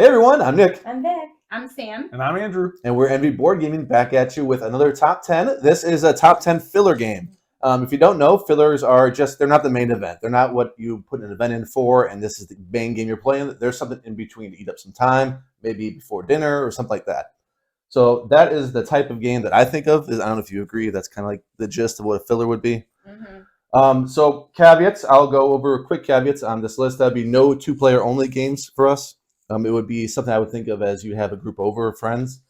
Hey everyone, I'm Nick. I'm Vic. I'm Sam. And I'm Andrew. And we're Envy Board Gaming back at you with another top 10. This is a top 10 filler game. If you don't know, fillers are they're not the main event. They're not what you put an event in for, and this is the main game you're playing. There's something in between to eat up some time, maybe before dinner or something like that. So that is the type of game that I think of. I don't know if you agree. That's kind of like the gist of what a filler would be. Mm-hmm. So caveats, I'll go over quick caveats on this list. That'd be no two-player only games for us. It would be something I would think of as you have a group over of friends.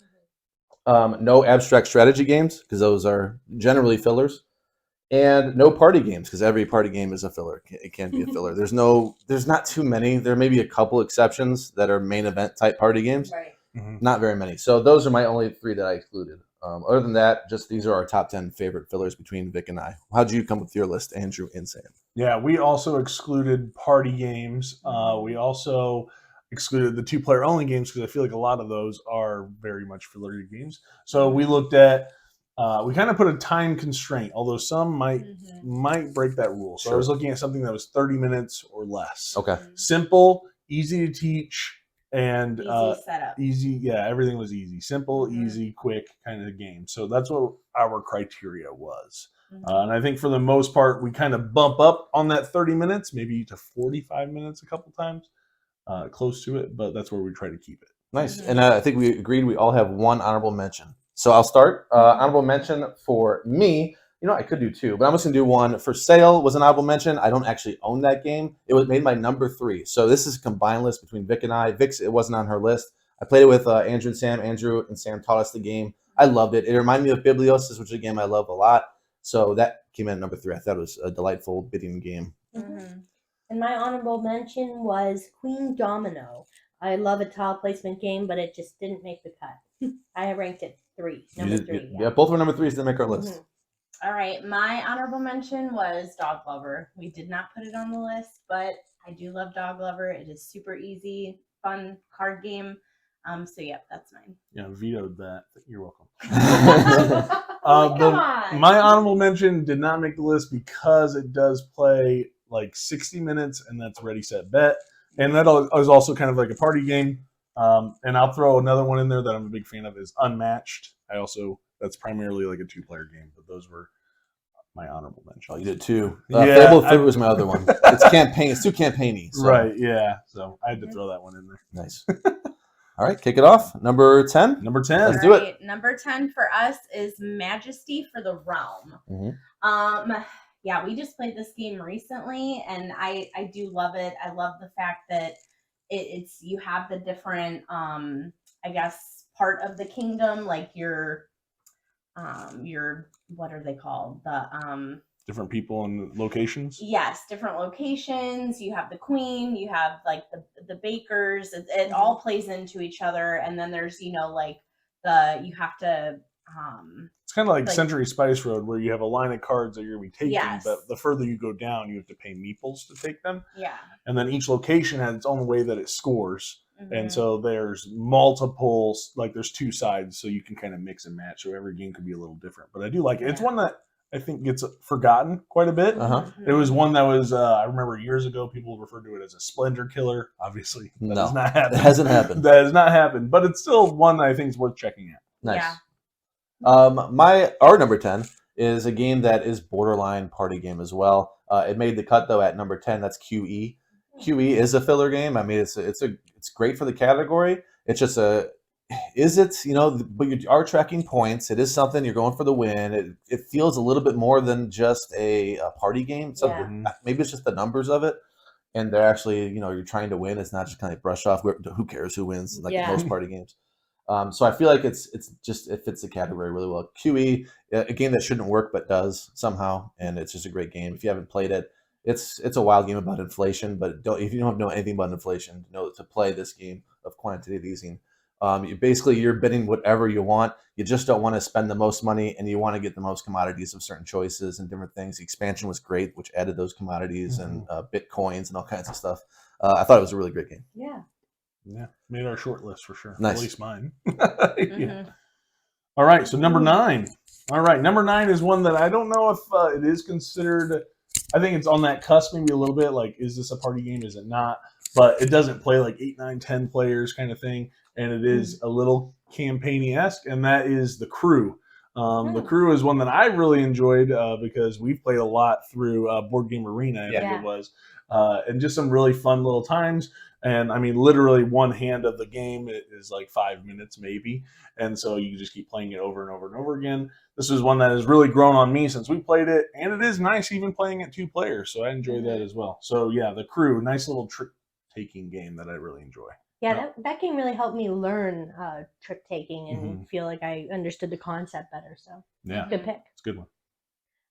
No abstract strategy games, because those are generally fillers. And no party games, because every party game is a filler. It can be a filler. There's not too many. There may be a couple exceptions that are main event type party games. Right. Mm-hmm. Not very many. So those are my only three that I excluded. Other than that, just these are our top 10 favorite fillers between Vic and I. How'd you come with your list, Andrew and Sam? Yeah, we also excluded party games. We also excluded the two-player only games because I feel like a lot of those are very much filler games. So we looked at, we kind of put a time constraint, although some might break that rule. So I was looking at something that was 30 minutes or less. Okay. Simple, easy to teach, and Easy setup. easy. Yeah, everything was easy. Simple, easy, quick kind of game. So that's what our criteria was. And I think for the most part, we kind of bump up on that 30 minutes, maybe to 45 minutes a couple times, close to it, but that's where we try to keep it. Nice. And I think we agreed we all have one honorable mention. So I'll start. Honorable mention for me, I could do two, but I'm just going to do one. For Sale was an honorable mention. I don't actually own that game. It was made my number 3. So this is a combined list between Vic and I. Vic's, it wasn't on her list. I played it with Andrew and Sam. Andrew and Sam taught us the game. I loved it. It reminded me of Bibliosis, which is a game I love a lot. So that came in at number 3. I thought it was a delightful bidding game. And my honorable mention was Queen Domino. I love a tile placement game, but it just didn't make the cut. I ranked it 3, number 3. Yeah, both were number 3s didn't make our list. All right, my honorable mention was Dog Lover. We did not put it on the list, but I do love Dog Lover. It is super easy, fun card game. So yeah, that's mine. Yeah, vetoed that. You're welcome. Come on. My honorable mention did not make the list because it does play like 60 minutes, and that's Ready, Set, Bet. And that is also kind of like a party game. And I'll throw another one in there that I'm a big fan of is Unmatched. That's primarily like a 2-player game, but those were my honorable mentions. Oh, you did too. Yeah, Fable Fib was my other one. It's campaign. It's too campaigny. So. Right, yeah. So I had to throw that one in there. Nice. All right, kick it off. Number 10. Number 10. Let's do it. Number 10 for us is Majesty for the Realm. Yeah, we just played this game recently, and I do love it. I love the fact that it's you have the different, I guess, part of the kingdom, like your what are they called? The different people and locations. Yes, different locations. You have the queen. You have like the bakers. It all plays into each other, and then there's you have to. It's kind of like Century Spice Road, where you have a line of cards that you're going to be taking, Yes. but the further you go down, you have to pay meeples to take them. Yeah. And then each location has its own way that it scores. And so there's multiple, like there's 2 sides, so you can kind of mix and match. So every game could be a little different. But I do like it. It's one that I think gets forgotten quite a bit. It was one that was, I remember years ago, people referred to it as a Splendor killer. Obviously, that has not happened. It hasn't happened. That has not happened. But it's still one that I think is worth checking out. Nice. Yeah. Our number 10 is a game that is borderline party game as well. It made the cut though at number 10. That's QE. QE is a filler game. I mean, it's great for the category. It's just but you are tracking points. It is something you're going for the win. It feels a little bit more than just a party game. So maybe it's just the numbers of it, and they're actually you're trying to win. It's not just kind of brush off. Who cares who wins? Like most party games. So I feel like it fits the category really well. QE, a game that shouldn't work but does somehow, and it's just a great game. If you haven't played it, it's a wild game about inflation. But if you don't know anything about inflation, to play this game of quantitative easing. You're bidding whatever you want. You just don't want to spend the most money, and you want to get the most commodities of certain choices and different things. The expansion was great, which added those commodities and bitcoins and all kinds of stuff. I thought it was a really great game. Yeah, made our short list for sure. Nice. At least mine. Yeah. All right, so number 9. All right, number 9 is one that I don't know if it is considered. I think it's on that cusp maybe a little bit. Like, is this a party game? Is it not? but it doesn't play like 8, 9, 10 players kind of thing, and it is a little campaign-esque, and that is The Crew. The Crew is one that I really enjoyed because we've played a lot through Board Game Arena, I think it was, and just some really fun little times. And I mean, literally one hand of the game is like 5 minutes maybe. And so you just keep playing it over and over and over again. This is one that has really grown on me since we played it. And it is nice even playing it 2 players. So I enjoy that as well. So yeah, The Crew, nice little trick-taking game that I really enjoy. Yeah, that game really helped me learn trick taking and feel like I understood the concept better. So yeah, good pick. It's a good one.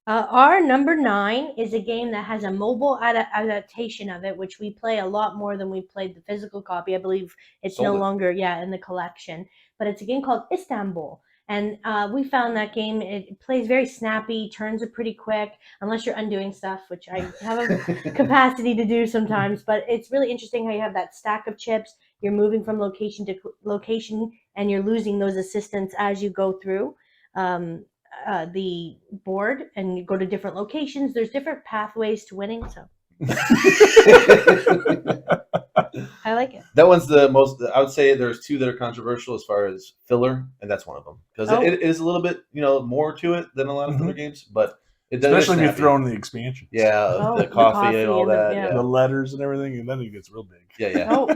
Our number 9 is a game that has a mobile adaptation of it, which we play a lot more than we played the physical copy. I believe it's no longer in the collection, but it's a game called Istanbul. And we found that game, it plays very snappy, turns are pretty quick, unless you're undoing stuff, which I have a capacity to do sometimes. But it's really interesting how you have that stack of chips, you're moving from location to location, and you're losing those assistants as you go through the board, and you go to different locations. There's different pathways to winning, so I like it. That one's the most. I would say there's 2 that are controversial as far as filler, and that's one of them because it is a little bit more to it than a lot of filler games, but it does. Especially if you throw in the expansions. Yeah, the coffee and all that. The letters and everything, and then it gets real big. Yeah. Oh,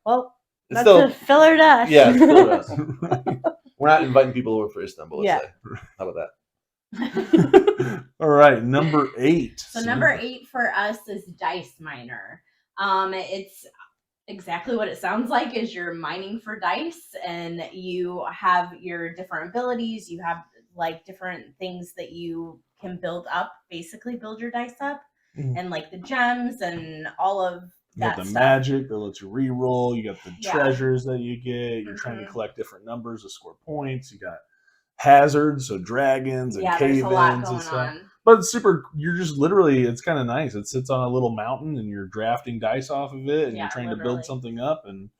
well, it's that's still a filler to us. Yeah, it's filler to us. We're not inviting people over for Istanbul. Let's say. How about that? All right, number 8. So number 8 for us is Dice Miner. It's exactly what it sounds like. Is you're mining for dice, and you have your different abilities. You have like different things that you can build up. Basically, build your dice up, and like the gems and all of. You got the magic that lets you re-roll. You got the treasures that you get. You're trying to collect different numbers to score points. You got hazards, so dragons and cave-ins and stuff. But it's super. You're just literally. It's kind of nice. It sits on a little mountain, and you're drafting dice off of it, and you're trying to build something up, and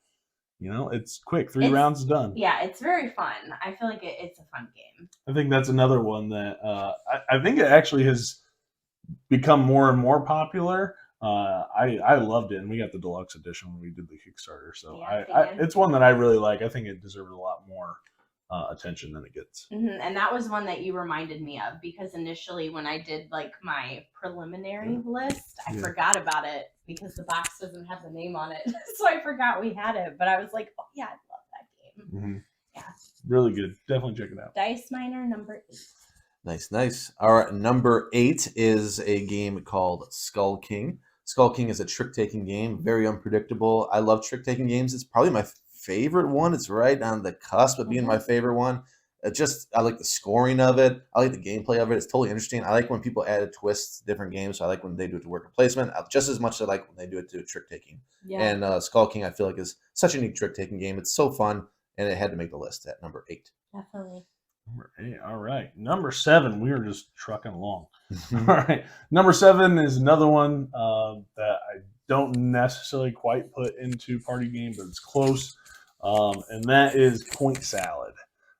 it's quick. 3 rounds is done. Yeah, it's very fun. I feel like it's a fun game. I think that's another one that I think it actually has become more and more popular. I loved it, and we got the deluxe edition when we did the Kickstarter. So it's one that I really like. I think it deserves a lot more attention than it gets. And that was one that you reminded me of, because initially when I did like my preliminary list, I forgot about it because the box doesn't have the name on it. So I forgot we had it, but I was like, oh yeah, I love that game. Yeah. Really good. Definitely check it out. Dice Miner number 8. Nice. Our number 8 is a game called Skull King. Skull King is a trick-taking game, very unpredictable. I love trick-taking games. It's probably my favorite one. It's right on the cusp of being my favorite one. I like the scoring of it. I like the gameplay of it. It's totally interesting. I like when people add a twist to different games. So I like when they do it to worker placement just as much as I like when they do it to trick-taking. Yeah. And Skull King, I feel like, is such a neat trick-taking game. It's so fun, and it had to make the list at number 8. Definitely. Number 8. All right. Number 7. We are just trucking along. All right. Number 7 is another one that I don't necessarily quite put into party game, but it's close. And that is Point Salad.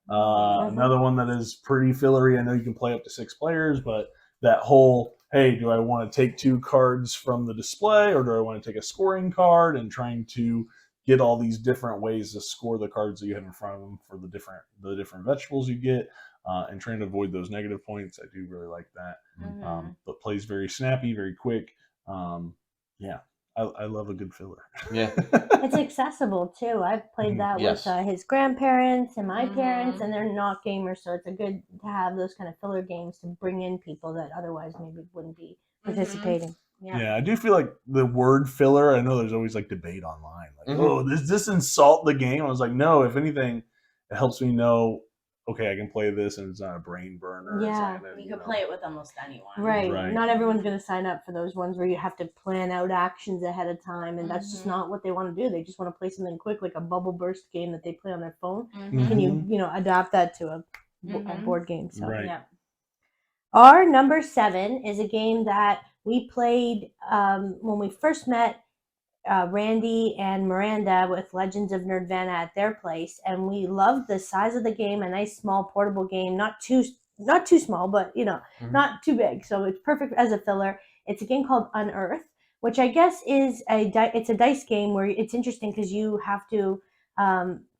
Another one that is pretty fillery. I know you can play up to 6 players, but that whole, hey, do I want to take 2 cards from the display, or do I want to take a scoring card, and trying to get all these different ways to score the cards that you have in front of them for the different vegetables you get, and trying to avoid those negative points. I do really like that. But plays very snappy, very quick. I love a good filler. Yeah. It's accessible too. I've played that with his grandparents and my parents, and they're not gamers, so it's a good to have those kind of filler games to bring in people that otherwise maybe wouldn't be participating. Yeah, I do feel like the word filler, I know there's always like debate online. Like, oh, does this insult the game? I was like, no, if anything, it helps me know, okay, I can play this and it's not a brain burner. Yeah. You can play it with almost anyone. Right. Not everyone's going to sign up for those ones where you have to plan out actions ahead of time, and that's just not what they want to do. They just want to play something quick, like a bubble burst game that they play on their phone. Can you adapt that to a board game? So. Right. Yeah. Our number 7 is a game that we played when we first met Randy and Miranda with Legends of Nerdvana at their place, and we loved the size of the game. A nice small portable game, not too small, but not too big, so it's perfect as a filler. It's a game called Unearth, which I guess is it's a dice game where it's interesting because you have to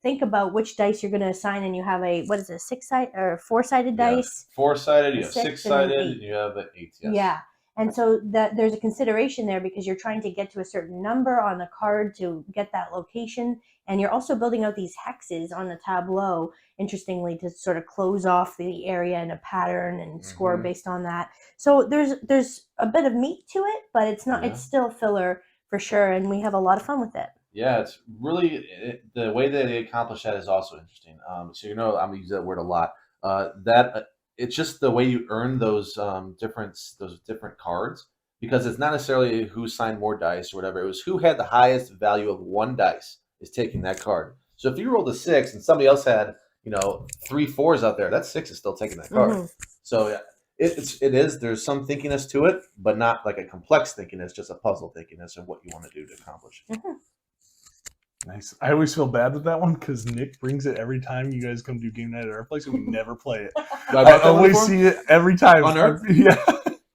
think about which dice you're going to assign, and you have a what is it, 6-sided or 4-sided dice? 4-sided, a you have 6 and an 6-sided, 8. and you have an 8. Yes. Yeah. And so that there's a consideration there because you're trying to get to a certain number on the card to get that location. And you're also building out these hexes on the tableau, interestingly, to sort of close off the area in a pattern and score based on that. So there's a bit of meat to it, but it's not. Yeah. It's still filler for sure, and we have a lot of fun with it. Yeah, it's really the way that they accomplish that is also interesting. So I'm gonna use that word a lot. It's just the way you earn those different cards, because it's not necessarily who signed more dice or whatever. It was who had the highest value of one dice is taking that card. So if you rolled a 6 and somebody else had 3 4s out there, that 6 is still taking that card. So yeah, it is. There's some thinkiness to it, but not like a complex thinkiness, just a puzzle thinkiness of what you want to do to accomplish. Nice. I always feel bad with that one because Nick brings it every time you guys come do game night at our place, and we never play it. I always see it every time. On Earth? Yeah.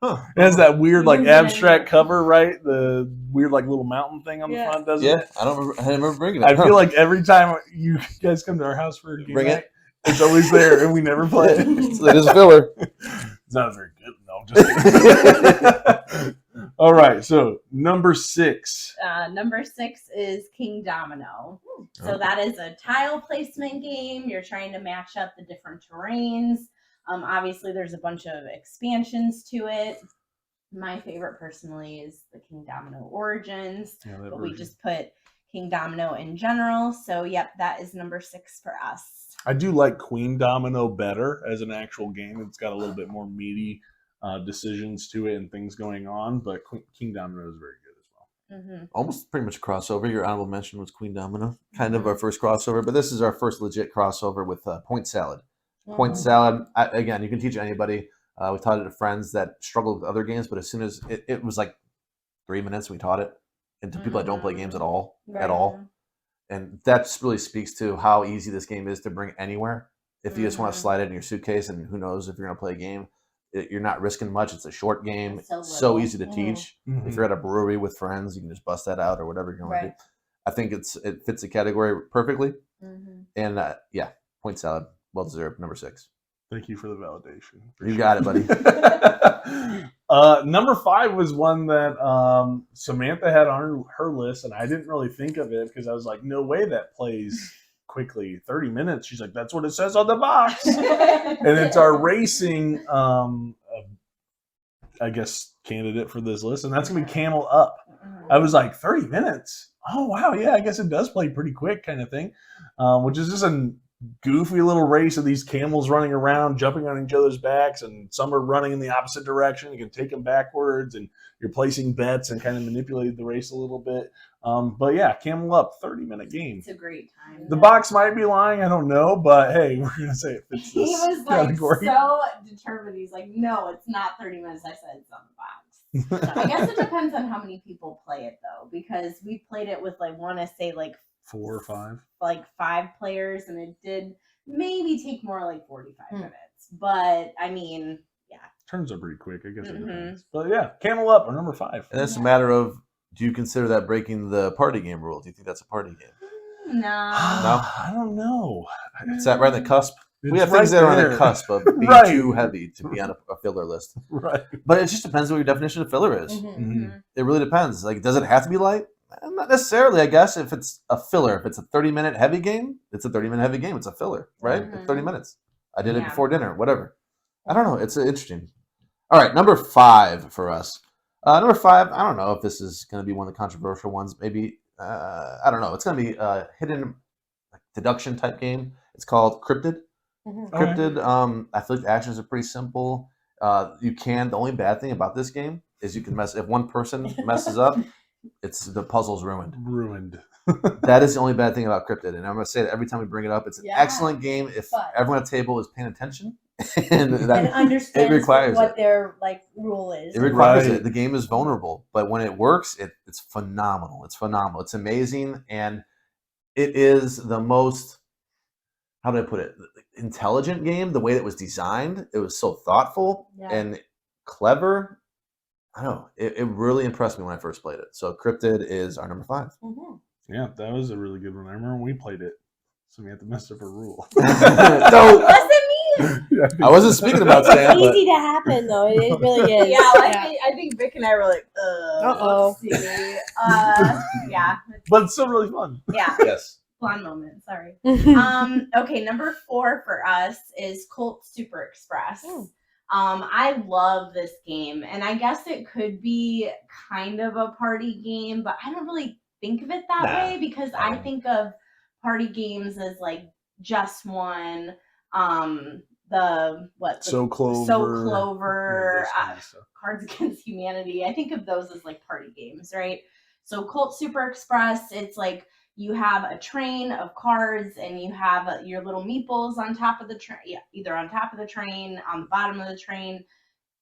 Huh. It has that weird like Moving abstract in. cover, right? The weird like little mountain thing on the front, doesn't Yeah, it? I remember bringing it. I feel like every time you guys come to our house for a game Bring night, it. it's always there, and we never play it. So it is a filler. It's not very good. No, just kidding. All right, so number 6. Number 6 is King Domino. So Okay. that is a tile placement game. You're trying to match up the different terrains. Obviously, there's a bunch of expansions to it. My favorite, personally, is the King Domino Origins, Yeah, that but we version. just put King Domino in general. So, yep, that is number 6 for us. I do like Queen Domino better as an actual game. It's got a little bit more meaty decisions to it and things going on, but King Domino is very good as well. Mm-hmm. Almost pretty much a crossover. Your honorable mention was Queen Domino, kind of our first crossover, but this is our first legit crossover with Point Salad. Point Salad, again, you can teach anybody. We taught it to friends that struggled with other games, but as soon as it was like 3 minutes, we taught it, and to people that don't play games at all, and that just really speaks to how easy this game is to bring anywhere. If you just want to slide it in your suitcase, and who knows if you're going to play a game, you're not risking much. It's a short game. It's so So little. easy to teach. Mhm. If you're at a brewery with friends, you can just bust that out or whatever you're going to do. I think it fits the category perfectly. Mm-hmm. And Point Salad, well deserved, number 6. Thank you for the validation. You got it, buddy. Number 5 was one that Samantha had on her list, and I didn't really think of it because I was like, no way that plays quickly. 30 minutes. She's like, that's what it says on the box. And it's our racing, I guess, candidate for this list, and that's going to be Camel Up. I was like, 30 minutes? Oh, wow. Yeah, I guess it does play pretty quick kind of thing, which is just a goofy little race of these camels running around, jumping on each other's backs, and some are running in the opposite direction. You can take them backwards, and you're placing bets and kind of manipulate the race a little bit. But yeah, Camel Up, 30-minute game. It's a great time. The box might be lying, I don't know, but hey, we're going to say it fits He this was like category. so determined. He's like, no, it's not 30 minutes. I said it's on the box. I guess it depends on how many people play it though, because we played it with like 4 or 5. like 5 players, and it did maybe take more like 45 minutes. But I mean, yeah. Turns out pretty quick, I guess it Mhm. depends. But yeah, Camel Up, or number 5. And it's a matter of, do you consider that breaking the party game rule? Do you think that's a party game? No. I don't know. It's that right on the cusp. We It's have things right that are on the there. cusp of being Right. too heavy to be on a filler list. Right. But it just depends on what your definition of filler is. Mhm. It really depends. Like, does it have to be light? Not necessarily, I guess. If it's a filler, if it's a 30-minute heavy game, it's a 30-minute heavy game. It's a filler, right? Mhm. 30 minutes. I did it Yeah. before dinner, whatever. I don't know. It's interesting. All right, number 5 for us. Number 5, I don't know if this is going to be one of the controversial ones. Maybe, I don't know. It's going to be a hidden deduction type game. It's called Cryptid. Mhm. Okay. Cryptid, I feel like the actions are pretty simple. The only bad thing about this game is you can if one person messes up, the puzzle's ruined. Ruined. That is the only bad thing about Cryptid, and I'm going to say that every time we bring it up. It's an Yeah. excellent game if But- everyone at the table is paying attention, and And that understands requires what it. their like rule is. it requires Right. it. The game is vulnerable, but when it works, it's phenomenal. It's phenomenal. It's amazing, and it is the most, how do I put it, intelligent game. The way that it was designed, it was so thoughtful Yeah. and clever. I don't know. It really impressed me when I first played it. So Cryptid is our number 5. Mhm. Yeah, that was a really good one. I remember when we played it. So we had to mess up a rule. So Wasn't me. Yeah, I wasn't speaking about Sam, It's but easy to happen though. It really is. Yeah, I think Vic and I were like, Uh-oh. Yeah, but it's still really fun. yeah. yes. Blonde moment. Sorry. Yeah. Okay, number 4 for us is Colt Super Express. Mm. I love this game, and I guess it could be kind of a party game, but I don't really think of it that Nah. way because I think of party games as like Just One, So Clover. So Clover, Yeah, those kind of stuff. Cards Against Humanity. I think of those as like party games, right? So Colt Super Express, it's like you have a train of cards and you have your little meeples on top of the train, either on top of the train, on the bottom of the train.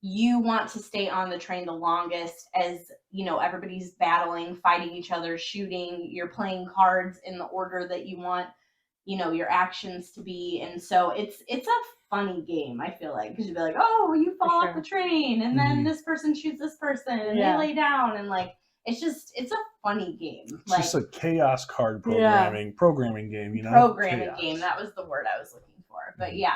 You want to stay on the train the longest as, you know, everybody's battling, fighting each other, shooting. You're playing cards in the order that you want, you know, your actions to be. And so it's a funny game, I feel like, because you'd be like, oh, you fall off the train and then this person shoots this person and they lay down, and like it's a funny game. It's like just a chaos card programming game, you know? programming Chaos. game. That was the word I was looking for. But yeah,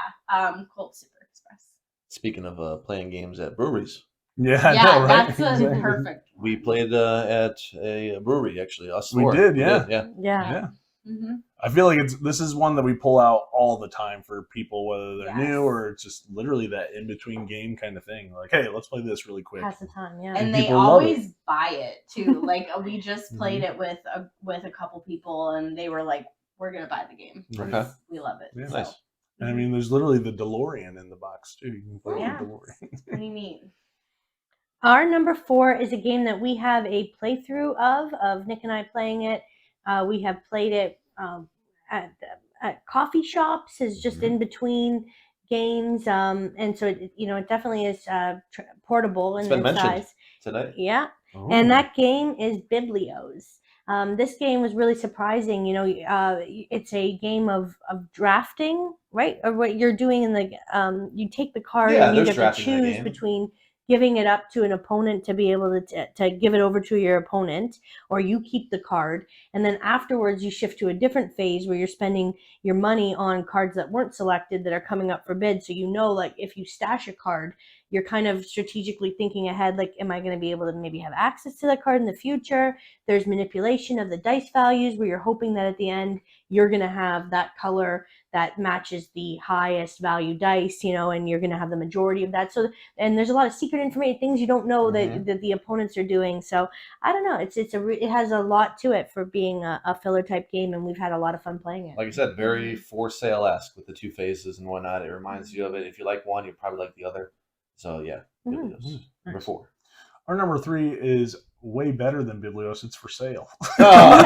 Colt Super Express. Speaking of playing games at breweries, Yeah, I Yeah, know, right? that's a Exactly. perfect one. we played at a brewery, actually. Us We four. did, yeah. Yeah. Yeah. Mm-hmm. I feel like this is one that we pull out all the time for people, whether they're Yes. new or it's just literally that in between game kind of thing. Like, hey, let's play this really quick. Pass the time, yeah. And they people love always buy it too. Like we just played it with a couple people, and they were like, "We're gonna buy the game. Okay. We love it." Yeah. So, Nice. And I mean, there's literally the DeLorean in the box too. You can play Yeah. the DeLorean. pretty neat. Our number 4 is a game that we have a playthrough of Nick and I playing it. We have played it at coffee shops, is just in between games, and so it definitely is portable It's in been mentioned size. tonight. Yeah, Oh. and that game is Biblios. This game was really surprising. It's a game of drafting, right? Or what you're doing in the you take the card Yeah, and you there's get to drafting in that choose game. between giving it up to an opponent to be able to give it over to your opponent, or you keep the card, and then afterwards you shift to a different phase where you're spending your money on cards that weren't selected that are coming up for bid. So like if you stash a card, you're kind of strategically thinking ahead, like, am I going to be able to maybe have access to that card in the future? There's manipulation of the dice values where you're hoping that at the end you're going to have that color that matches the highest value dice, and you're going to have the majority of that. So, and there's a lot of secret information, things you don't know that the opponents are doing. So I don't know. It has a lot to it for being a filler type game, and we've had a lot of fun playing it. Like I said, very for sale-esque with the 2 phases and whatnot. It reminds you of it. If you like one, you probably like the other. So yeah, Biblios. Number 4. Our number 3 is way better than Biblios. It's for sale.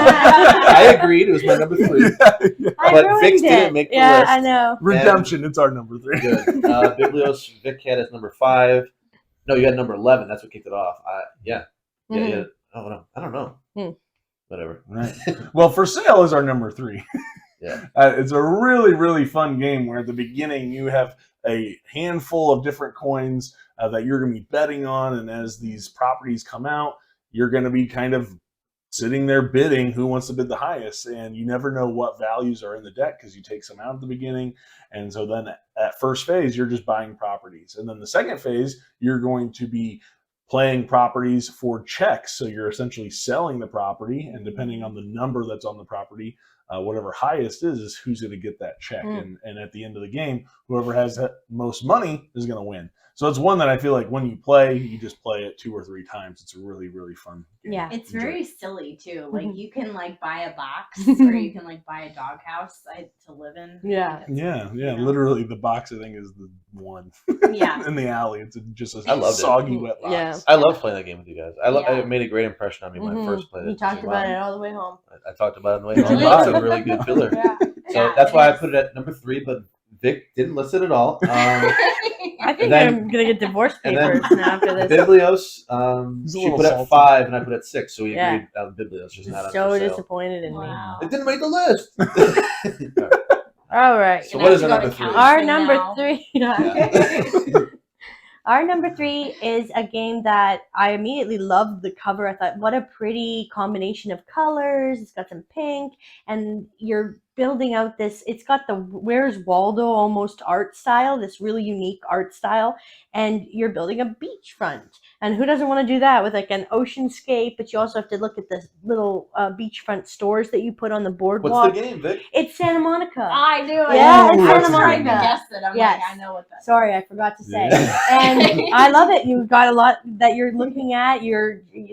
I agreed. It was my number 3. Yeah. I But ruined Vic's it. didn't make the yeah, list. I know. Redemption. It's our number 3. Good. Biblios, Vic had as number 5. No, you had number 11. That's what kicked it off. Yeah. Oh no, I don't know. Whatever. Right. Well, for sale is our number 3. Yeah. It's a really, really fun game where at the beginning you have a handful of different coins that you're going to be betting on. And as these properties come out, you're going to be kind of sitting there bidding who wants to bid the highest. And you never know what values are in the deck because you take some out at the beginning. And so then at first phase, you're just buying properties. And then the second phase, you're going to be playing properties for checks. So you're essentially selling the property, and depending on the number that's on the property, whatever highest is who's going to get that check. And at the end of the game, whoever has the most money is going to win. So it's one that I feel like when you play, you just play it 2 or 3 times. It's a really, really fun game. Yeah. It's Enjoy. very silly too. Like Mhm. you can like buy a box, or you can like buy a doghouse to live in. Yeah. Yeah. You know? Literally, the box I think is the one Yeah. in the alley. It's just I a loved it. soggy wet box. Yeah. I love playing that game with you guys. Yeah. It made a great impression on me when I first played it. You talked So, about wow. it all the way home. I talked about it on the way Did home. you It's really? a really good filler. Yeah. So Yeah, that's it why I is. put it at number 3, but Vic didn't list it at all. I think And then- I'm gonna get divorce and then- papers now after this. Biblios, He's a she little put at salty. 5, and I put at 6, so we Yeah. agreed on Biblios, just not on So for sale. disappointed in me. Wow. It didn't make the list. All right. All right. So what is Gonna our have to number go to 3? Our counseling number now. 3. Yeah. Our number 3 is a game that I immediately loved the cover. I thought, what a pretty combination of colors. It's got some pink, and you're building out this. It's got the Where's Waldo almost art style, this really unique art style, and you're building a beachfront. And who doesn't want to do that with like an oceanscape? But you also have to look at the little beachfront stores that you put on the boardwalk. What's the game, Vic? It's Santa Monica. I knew it. Yeah, I it's was Santa trying to Monica. guess it. I'm Yes. like, I know what that is. Sorry, I forgot to say. Yeah. And I love it. You've got a lot that you're looking at.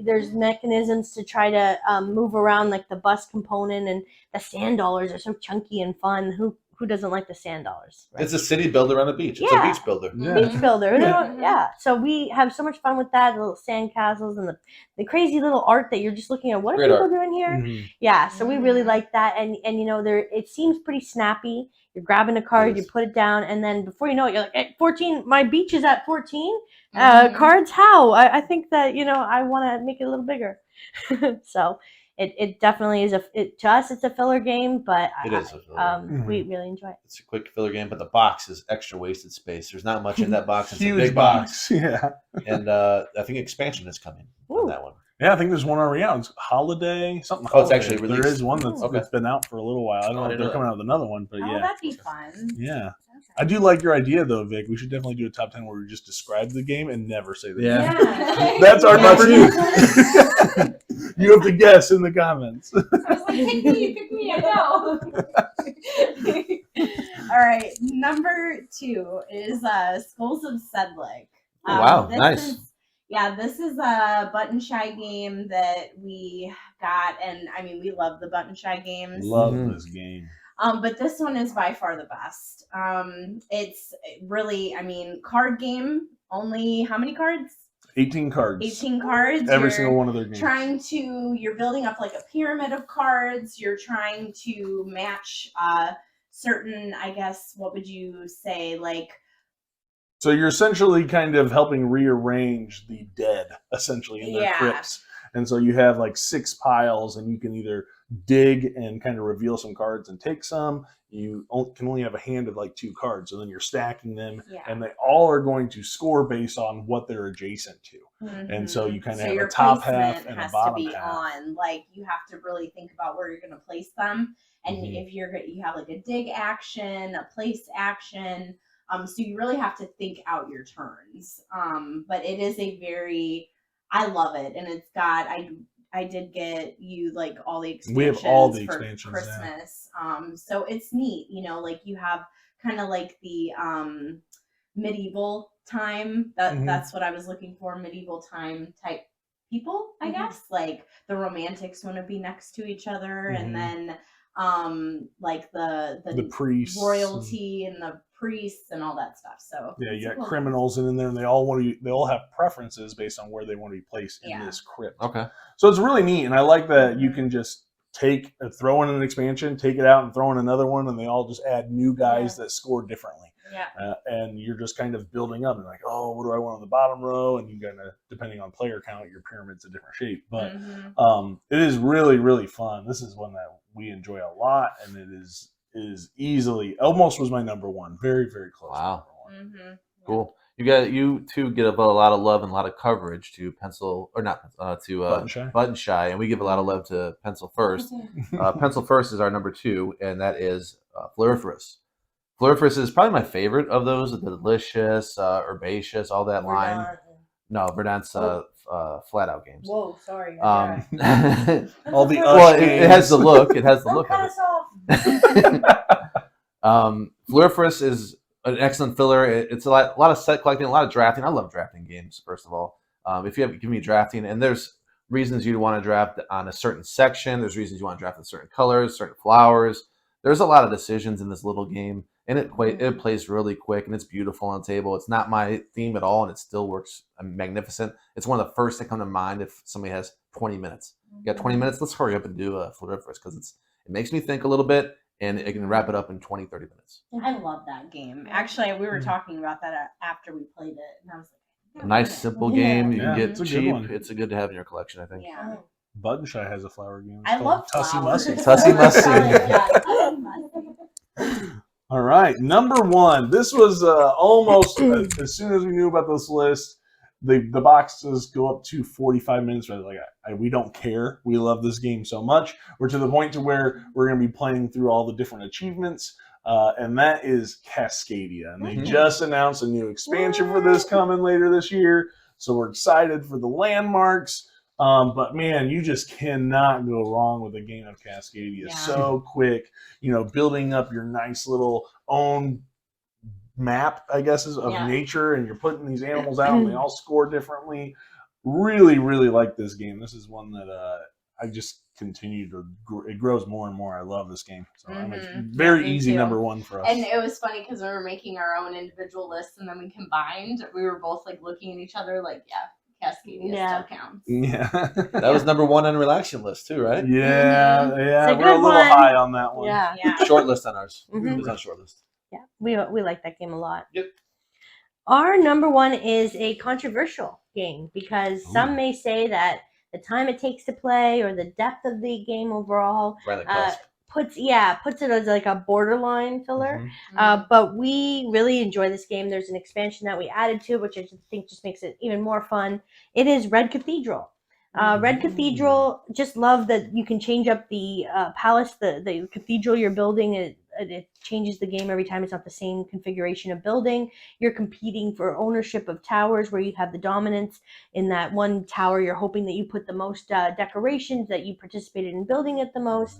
There's mechanisms to try to move around, like the bus component, and the sand dollars are so chunky and fun. Who doesn't like the sand dollars? Right? It's a city builder on a beach. It's Yeah. a beach builder. Yeah. Beach builder. Yeah. Yeah. So we have so much fun with that. The little sand castles and the crazy little art that you're just looking at. What are Great people art. doing here? Mhm. Yeah, so we really Mhm. like that, and you know, it seems pretty snappy. You're grabbing a card, It you is. put it down, and then before you know it, you're like, hey, 14. My beach is at 14. Mhm. Cards, how? I think that I want to make it a little bigger. So it definitely is to us it's a filler game, but It is a filler game. we really enjoy it. It's a quick filler game, but the box is extra wasted space. There's not much in that box. It's a Huge big box. Yeah. And I think expansion is coming on Ooh. that one. Yeah, I think there's one already out. It's Holiday, something. Oh, it's Holiday. actually There released. is one that's Okay. been out for a little while. I don't know if didn't they're know coming out with another one, but Oh, yeah. that'd be fun. Yeah. Okay. I do like your idea though, Vic. We should definitely do a top 10 where we just describe the game and never say the Yeah. Yeah. That's our number Yeah. two. You have to guess in the comments. I was like, pick me, I know. All right, number 2 is Skulls of Sedlick. Wow, nice. This is a Button Shy game that we got, and I mean, we love the Button Shy games. Love Mhm. this game. But this one is by far the best. It's really, I mean, card game. Only how many cards? 18 cards. 18 cards. Every You're single one of their games. you're building up like a pyramid of cards. You're trying to match certain, I guess, what would you say, like, So you're essentially kind of helping rearrange the dead, essentially, in their Yeah. crypts. And so you have like 6 piles, and you can either dig and kind of reveal some cards and take some. You can only have a hand of like 2 cards, so then you're stacking them, yeah. and they all are going to score based on what they're adjacent to. And so you kind of have your a top placement half and a has bottom to be half. on. Like, you have to really think about where you're going to place them. And Mhm. if you have like a dig action, a place action, so you really have to think out your turns. But it is I love it, and it's got I did get you like all the expansions. We have all the for expansions, yeah. Christmas. So it's neat, like you have kind of like the medieval time. Mhm. That's what I was looking for, medieval time type people, I guess. Like the romantics want to be next to each other, Mhm. and then like The priests. royalty and the priests and all that stuff. So Yeah, it's you a got cool criminals in there, and they all have preferences based on where they want to be placed in Yeah. this crypt. Okay. So it's really neat, and I like that you can just throw in an expansion, take it out, and throw in another one, and they all just add new guys that score differently. Yeah. And you're just kind of building up, and like, oh, what do I want on the bottom row? And you kind of, depending on player count, your pyramid's a different shape. But Mhm. it is really, really fun. This is one that we enjoy a lot, and it is easily almost was my number one. Very, very close. to Wow. number one. Mhm. Cool. You two give a lot of love and a lot of coverage to Button Shy, and we give a lot of love to Pencil First. Pencil First is our number 2, and that is Floriferous. Floriferous is probably my favorite of those. The delicious, herbaceous, all that line. No, Verdant's flat out games. Whoa, sorry. All the well, Ush it has the games. look. It has the Don't look cut of us off. it. Floriferous is an excellent filler. It's a lot of set collecting, a lot of drafting. I love drafting games, first of all. If you have give me drafting, and there's reasons you'd want to draft on a certain section. There's reasons you want to draft with certain colors, certain flowers. There's a lot of decisions in this little game, and it plays really quick, and it's beautiful on the table. It's not my theme at all, and it still works magnificent. It's one of the first that come to mind if somebody has 20 minutes. You got 20 minutes? Let's hurry up and do a Floriferous, because it makes me think a little bit, and it can wrap it up in 20, 30 minutes. I love that game. Actually, we were talking about that after we played it, and I was like, A nice, simple game. You Yeah, can get it's a good cheap. one. It's a good to have in your collection, I think. yeah. Button Shy has a flower game. It's I called love Tussie flowers. Mussy. Tussie Mussy. Yeah, Tussie Mussy. All right, number 1. This was almost as soon as we knew about this list, the boxes go up to 45 minutes. Right? Like we don't care. We love this game so much. We're to the point to where we're going to be playing through all the different achievements, and that is Cascadia. And they just announced a new expansion for this coming later this year. So we're excited for the landmarks. But man, you just cannot go wrong with a game of Cascadia. Yeah. So quick, building up your nice little own map, I guess, of nature, and you're putting these animals out and they all score differently. Really, really like this game. This is one that I just continue to, it grows more and more. I love this game. So it's very easy number 1 for us. And it was funny because we were making our own individual lists and then we combined. We were both like looking at each other like, Cascadia still counts. Yeah. That was number 1 on relaxation list too, right? Yeah, It's a we're a good little one. high on that one. Yeah. Short list on ours. Mhm. It was on short list. Yeah, we like that game a lot. Yep. Our number 1 is a controversial game because some may say that the time it takes to play or the depth of the game overall Right on the cusp. puts it as like a borderline filler. Mhm. But we really enjoy this game. There's an expansion that we added to it, which I think just makes it even more fun. It is Red Cathedral. Red Cathedral, just love that you can change up the palace, the cathedral you're building. It changes the game every time. It's not the same configuration of building. You're competing for ownership of towers where you have the dominance in that one tower. You're hoping that you put the most decorations, that you participated in building it the most.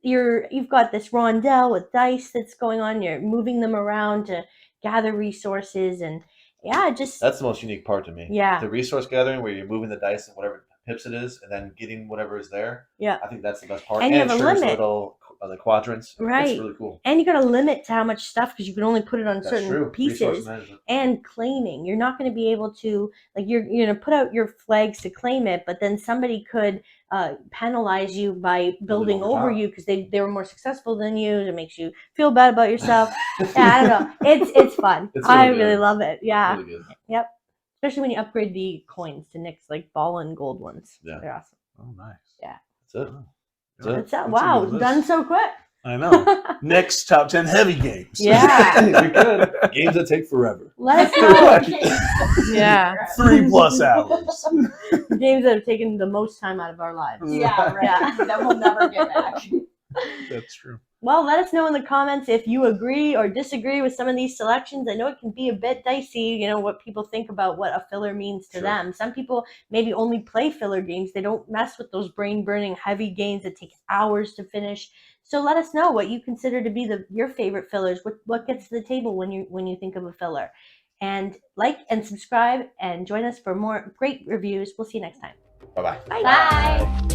You've got this rondel with dice that's going on. You're moving them around to gather resources, and That's the most unique part to me. Yeah. The resource gathering where you're moving the dice and whatever pips it is, and then getting whatever is there. Yeah. I think that's the best part. And you have it a shares limit. little the quadrants. Right. It's really cool. And you got a limit to how much stuff because you can only put it on That's certain true. Resource pieces. management. And claiming, you're not going to be able to, like, you're going to put out your flags to claim it, but then somebody could penalize you by building over you because they were more successful than you. It makes you feel bad about yourself. I don't know. It's fun. It's really I good. really love it. Yeah. Really good. Yep. Especially when you upgrade the coins to Nick's like ball and gold ones. Yeah. They're awesome. Oh, nice. Yeah. That's it. That's a wow, good list. done so quick. I know. Next top 10 heavy games. Yeah. We could. Games that take forever. Let us know. Yeah. 3+ hours. Games that have taken the most time out of our lives. Yeah, right. Yeah. That we'll never get back. That's true. Well, let us know in the comments if you agree or disagree with some of these selections. I know it can be a bit dicey, what people think about what a filler means to Sure. them. Some people maybe only play filler games. They don't mess with those brain-burning heavy games that take hours to finish. So let us know what you consider to be your favorite fillers. What gets to the table when you think of a filler. And like and subscribe and join us for more great reviews. We'll see you next time. Bye-bye. Bye. Bye.